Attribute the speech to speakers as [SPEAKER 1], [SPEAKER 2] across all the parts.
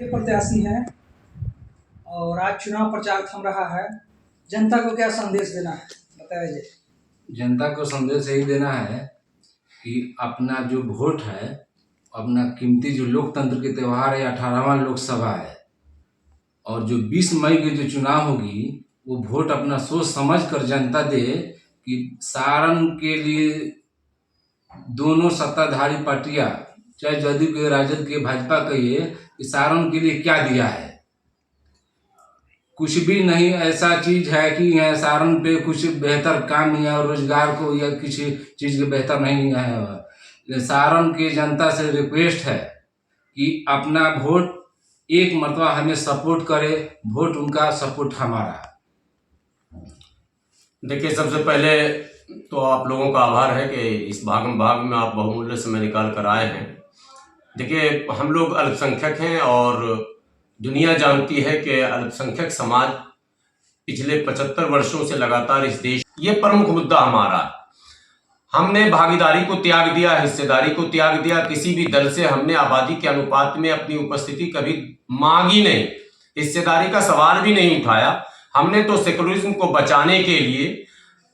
[SPEAKER 1] के प्रत्याशी हैं और आज चुनाव प्रचार थम रहा है। जनता को क्या संदेश देना है, बताइए।
[SPEAKER 2] जनता को संदेश यही देना है कि अपना जो वोट है, अपना कीमती जो लोकतंत्र के त्यौहार है, 18वां लोकसभा है और जो 20 मई की जो चुनाव होगी वो वोट अपना सोच समझ कर जनता दे कि सारण के लिए दोनों सत्ताधारी पार्टियां, चाहे जदयू के, राजद के, भाजपा कहिए, कि सारण के लिए क्या दिया है। कुछ भी नहीं ऐसा चीज है कि यहाँ सारण पे कुछ बेहतर काम या रोजगार को या किसी चीज के बेहतर नहीं है। सारण के जनता से रिक्वेस्ट है कि अपना वोट एक मरतबा हमें सपोर्ट करे, वोट उनका सपोर्ट हमारा।
[SPEAKER 3] देखिए, सबसे पहले तो आप लोगों का आभार है कि इस भाग में आप बहुमूल्य समय निकाल कर आए हैं। देखिए, हम लोग अल्पसंख्यक हैं और दुनिया जानती है कि अल्पसंख्यक समाज पिछले 75 वर्षों से लगातार इस देश, ये प्रमुख मुद्दा हमारा है। हमने भागीदारी को त्याग दिया, हिस्सेदारी को त्याग दिया। किसी भी दल से हमने आबादी के अनुपात में अपनी उपस्थिति कभी मांगी नहीं, हिस्सेदारी का सवाल भी नहीं उठाया। हमने तो सेकुलरिज्म को बचाने के लिए,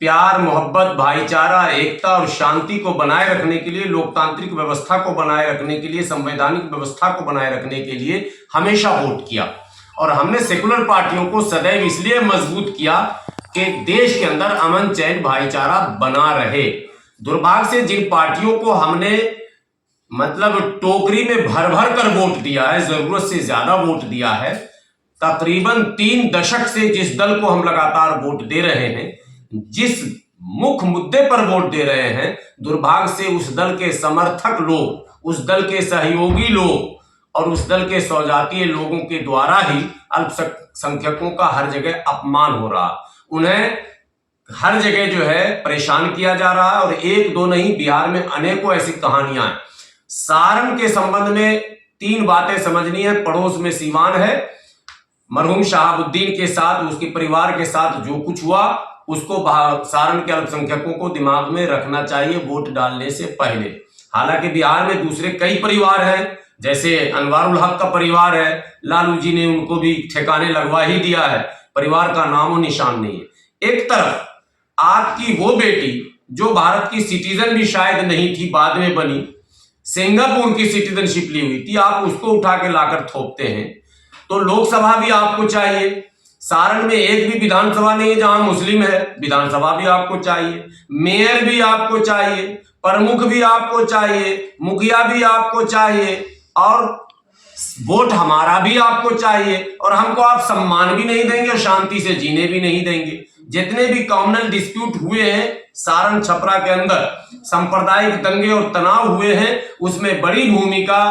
[SPEAKER 3] प्यार, मोहब्बत, भाईचारा, एकता और शांति को बनाए रखने के लिए, लोकतांत्रिक व्यवस्था को बनाए रखने के लिए, संवैधानिक व्यवस्था को बनाए रखने के लिए हमेशा वोट किया। और हमने सेकुलर पार्टियों को सदैव इसलिए मजबूत किया कि देश के अंदर अमन, चैन, भाईचारा बना रहे। दुर्भाग्य से जिन पार्टियों को हमने मतलब टोकरी में भर भर कर वोट दिया है, जरूरत से ज्यादा वोट दिया है, तकरीबन 3 दशक से जिस दल को हम लगातार वोट दे रहे हैं, जिस मुख्य मुद्दे पर वोट दे रहे हैं, दुर्भाग्य से उस दल के समर्थक लोग, उस दल के सहयोगी लोग और उस दल के सौजातीय लोगों के द्वारा ही अल्पसंख्यकों का हर जगह अपमान हो रहा। उन्हें हर जगह जो है परेशान किया जा रहा है। और एक दो नहीं, बिहार में अनेकों ऐसी कहानियां हैं। सारण के संबंध में 3 बातें समझनी है। पड़ोस में सीवान है। मरहूम शहाबुद्दीन के साथ, उसके परिवार के साथ जो कुछ हुआ, उसको सारण के अल्पसंख्यकों को दिमाग में रखना चाहिए वोट डालने से पहले। हालांकि बिहार में दूसरे कई परिवार हैं, जैसे अनवारुल हक का परिवार है, लालू जी ने उनको भी ठिकाने लगवा ही दिया है, परिवार का नामो निशान नहीं है। एक तरफ आपकी वो बेटी जो भारत की सिटीजन भी शायद नहीं थी, बाद में बनी, सिंगापुर की सिटीजनशिप ली हुई थी, आप उसको उठा के लाकर थोपते हैं। तो लोकसभा भी आपको चाहिए। सारण में एक भी विधानसभा नहीं है जहां मुस्लिम है, विधानसभा भी आपको चाहिए, मेयर भी आपको चाहिए, प्रमुख भी आपको चाहिए, मुखिया भी आपको चाहिए और वोट हमारा भी आपको चाहिए। और हमको आप सम्मान भी नहीं देंगे और शांति से जीने भी नहीं देंगे। जितने भी कम्युनल डिस्प्यूट हुए हैं सारण छपरा के अंदर, सांप्रदायिक दंगे और तनाव हुए हैं, उसमें बड़ी भूमिका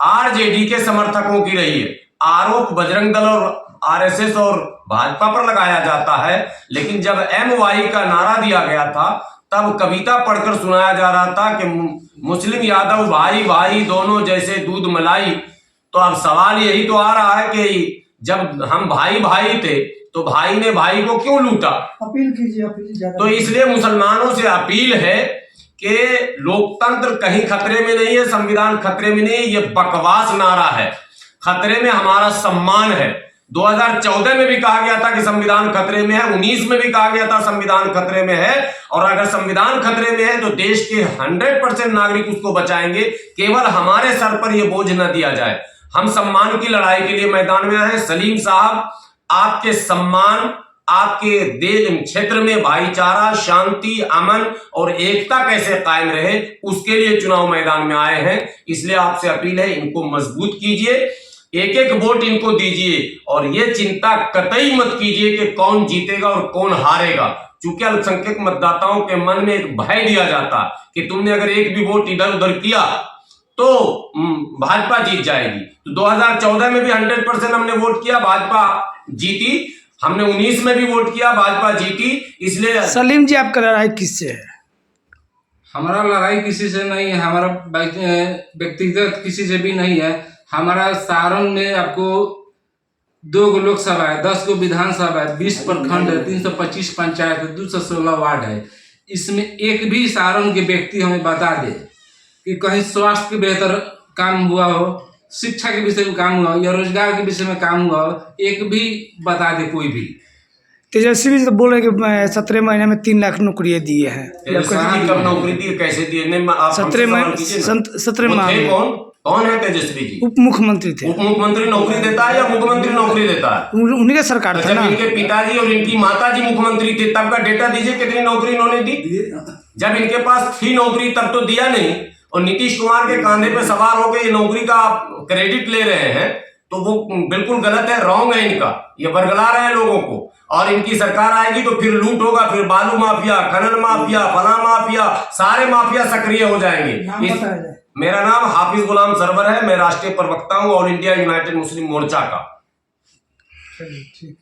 [SPEAKER 3] आरजेडी के समर्थकों की रही है। आरोप बजरंग दल और आरएसएस और भाजपा पर लगाया जाता है, लेकिन जब MY का नारा दिया गया था तब कविता पढ़कर सुनाया जा रहा था कि मुस्लिम यादव भाई भाई दोनों जैसे दूध मलाई। तो अब सवाल यही तो आ रहा है कि जब हम भाई भाई थे तो भाई ने भाई को क्यों लूटा?
[SPEAKER 1] अपील कीजिए।
[SPEAKER 3] तो इसलिए मुसलमानों से अपील है कि लोकतंत्र कहीं खतरे में नहीं है, संविधान खतरे में नहीं है, ये बकवास नारा है। खतरे में हमारा सम्मान है। 2014 में भी कहा गया था कि संविधान खतरे में है, 19 में भी कहा गया था संविधान खतरे में है। और अगर संविधान खतरे में है तो देश के 100% नागरिक उसको बचाएंगे, केवल हमारे सर पर यह बोझ न दिया जाए। हम सम्मान की लड़ाई के लिए मैदान में आए। सलीम साहब, आपके सम्मान, आपके देश क्षेत्र में भाईचारा, शांति, अमन और एकता कैसे कायम रहे, उसके लिए चुनाव मैदान में आए हैं। इसलिए आपसे अपील है, इनको मजबूत कीजिए, एक एक वोट इनको दीजिए और ये चिंता कतई मत कीजिए कि कौन जीतेगा और कौन हारेगा। चूंकि अल्पसंख्यक मतदाताओं के मन में एक भय दिया जाता कि तुमने अगर एक भी वोट इधर उधर किया तो भाजपा जीत जाएगी। तो 2014 में भी 100% हमने वोट किया, भाजपा जीती। हमने 19 में भी वोट किया, भाजपा जीती। इसलिए
[SPEAKER 1] सलीम जी, आपका लड़ाई किससे है?
[SPEAKER 2] हमारा लड़ाई किसी से नहीं है, हमारा व्यक्तिगत किसी से भी नहीं है। हमारा सारण में आपको 2 लोकसभा है, 10 विधानसभा है, 20 प्रखंड है, 325 पंचायत है, 216 वार्ड है। इसमें एक भी सारण के व्यक्ति हमें बता दे कि कहीं स्वास्थ्य के बेहतर काम हुआ हो, शिक्षा के विषय में काम हुआ या रोजगार के विषय में काम हुआ, एक भी बता दे कोई भी।
[SPEAKER 4] तेजस्वी जी तो बोल रहे कि 17 महीने में 3 लाख नौकरियां दिए हैं।
[SPEAKER 3] तेजस्वी जी कब नौकरी दी, कैसे दिए? नहीं, आप
[SPEAKER 4] 17 माह में
[SPEAKER 3] कौन है तेजस्वी जी?
[SPEAKER 4] उप मुख्यमंत्री थे।
[SPEAKER 3] उप मुख्यमंत्री नौकरी देता है या मुख्यमंत्री नौकरी देता है?
[SPEAKER 4] उन्हीं का सरकार था
[SPEAKER 3] जब
[SPEAKER 4] ना।
[SPEAKER 3] इनके पिताजी और इनकी माताजी मुख्यमंत्री थे तब का डेटा दीजिए, कितनी नौकरी इन्होंने दी। जब इनके पास थी नौकरी तब तो दिया नहीं, और नीतीश कुमार के कंधे पे सवार होकर ये नौकरी का क्रेडिट ले रहे हैं, तो वो बिल्कुल गलत है, रॉन्ग है इनका। ये बरगला रहे हैं लोगों को, और इनकी सरकार आएगी तो फिर लूट होगा, फिर बालू माफिया, खनन माफिया, फला माफिया, सारे माफिया सक्रिय हो जाएंगे। मेरा नाम हाफिज गुलाम सरवर है, मैं राष्ट्रीय प्रवक्ता हूँ ऑल इंडिया यूनाइटेड मुस्लिम मोर्चा का।
[SPEAKER 1] चलिए ठीक।